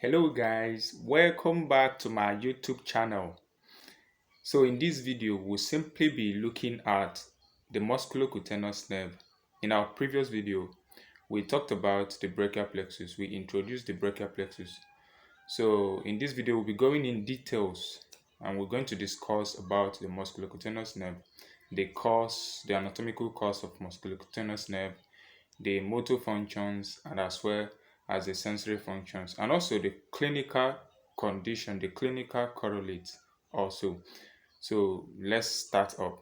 Hello guys, welcome back to my YouTube channel. So in this video, we'll simply be looking at the musculocutaneous nerve. In our previous video, we talked about the brachialplexus. We introduced the brachialplexus. So in this video, we'll be going in details and we're going to discuss about the musculocutaneous nerve, the anatomical cause of musculocutaneous nerve, the motor functions, and as well as the sensory functions, and also the clinical condition, the clinical correlates also. So let's start up.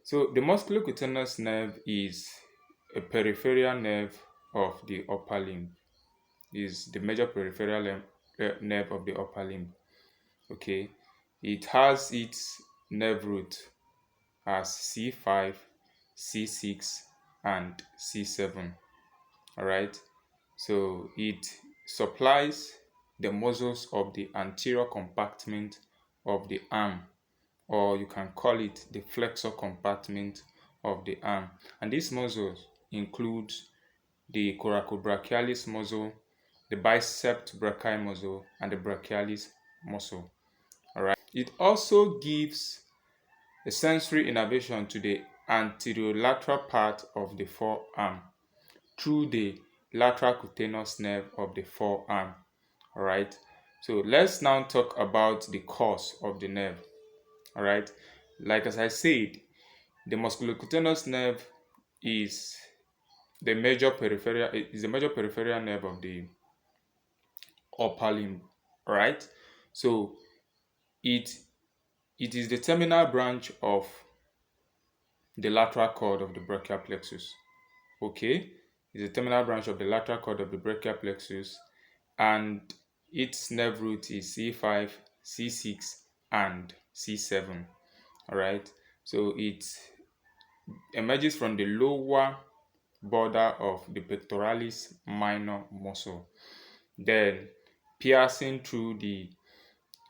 So the musculocutaneous nerve is a peripheral nerve of the upper limb. Is the major peripheral nerve of the upper limb. Okay, it has its nerve root as C5, C6, and C7. All right, so it supplies the muscles of the anterior compartment of the arm, or you can call it the flexor compartment of the arm. And these muscles include the coracobrachialis muscle, the bicep brachii muscle, and the brachialis muscle. All right. It also gives a sensory innervation to the anterolateral part of the forearm through the lateral cutaneous nerve of the forearm. All right. So let's now talk about the cause of the nerve. All right. Like as I said, the musculocutaneous nerve is the major peripheral nerve of the upper limb. All right. So it it is the terminal branch of the lateral cord of the brachial plexus. Okay, it's the terminal branch of the lateral cord of the brachial plexus, and its nerve root is C5, C6, and C7. All right, so it emerges from the lower border of the pectoralis minor muscle, then piercing through the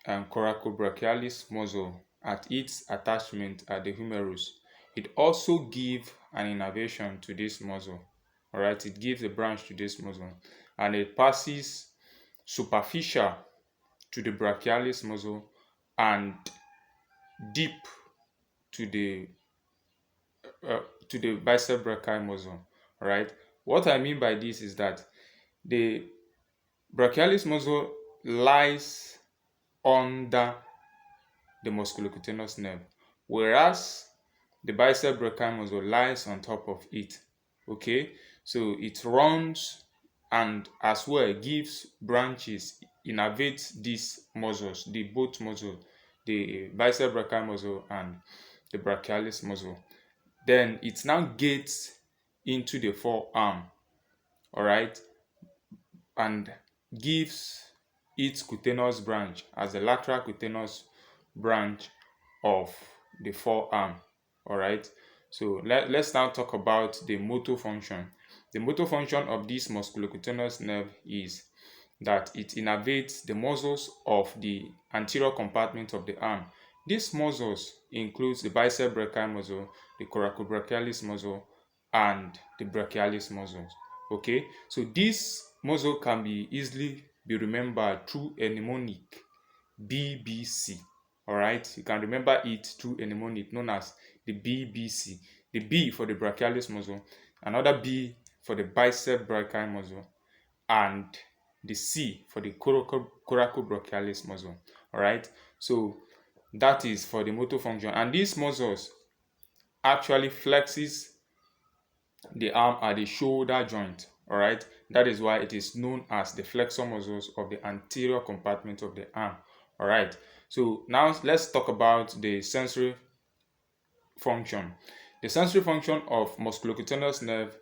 coracobrachialis muscle at its attachment at the humerus. It also gives an innervation to this muscle. All right, it gives a branch to this muscle, and it passes superficial to the brachialis muscle and deep to the bicep brachii muscle. All right, what I mean by this is that the brachialis muscle lies under the musculocutaneous nerve, whereas the bicep brachii muscle lies on top of it. Okay, so it runs and as well gives branches, innervates these muscles, the both muscle, the bicep brachii muscle and the brachialis muscle. Then it now gets into the forearm, all right, and gives its cutaneous branch as the lateral cutaneous branch of the forearm. All right, so let's now talk about the motor function. The motor function of this musculocutaneous nerve is that it innervates the muscles of the anterior compartment of the arm. These muscles includes the bicep brachii muscle, the coracobrachialis muscle, and the brachialis muscles. Okay, so this muscle can be easily be remembered through a mnemonic BBC. All right, you can remember it through a mnemonic known as the BBC. The B for the brachialis muscle, another B for the bicep brachii muscle, and the C for the coracobrachialis muscle. All right, so that is for the motor function, and these muscles actually flexes the arm at the shoulder joint. All right, that is why it is known as the flexor muscles of the anterior compartment of the arm. All right, so now let's talk about the sensory function. The sensory function of musculocutaneous nerve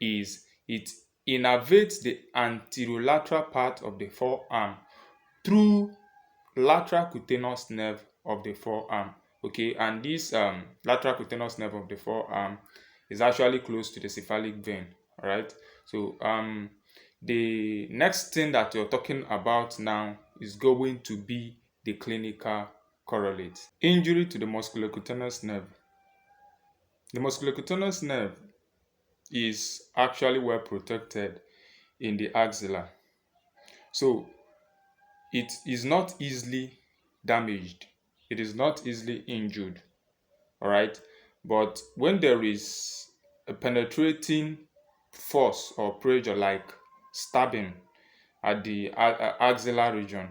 is it innervates the anterolateral part of the forearm through lateral cutaneous nerve of the forearm. Okay, and this lateral cutaneous nerve of the forearm is actually close to the cephalic vein. All right, so the next thing that you're talking about now is going to be the clinical correlate. Injury to the musculocutaneous nerve. The musculocutaneous nerve is actually well protected in the axilla. So it is not easily damaged, it is not easily injured. All right, but when there is a penetrating force or pressure like stabbing at the axillary region,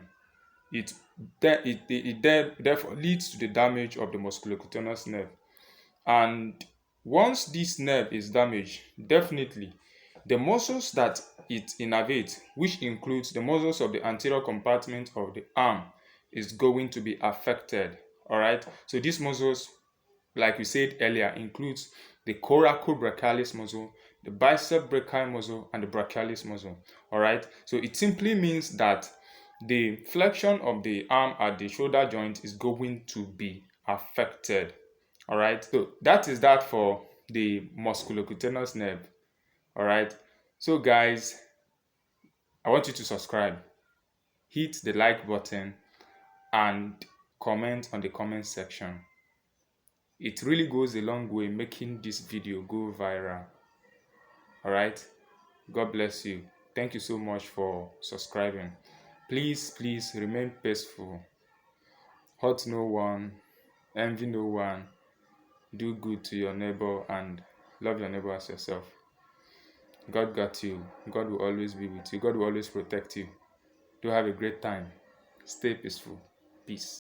it therefore leads to the damage of the musculocutaneous nerve. And once this nerve is damaged, definitely the muscles that it innervates, which includes the muscles of the anterior compartment of the arm, is going to be affected. All right, so these muscles, like we said earlier, includes the coracobrachialis muscle, the bicep brachii muscle, and the brachialis muscle. All right, so it simply means that the flexion of the arm at the shoulder joint is going to be affected. All right, so that is that for the musculocutaneous nerve. All right, so guys, I want you to subscribe, hit the like button, and comment on the comment section. It really goes a long way making this video go viral. All right, God bless you. Thank you so much for subscribing. Please remain peaceful, hurt no one, envy no one, do good to your neighbor, and love your neighbor as yourself. God got you. God will always be with you. God will always protect you. Do have a great time. Stay peaceful. Peace.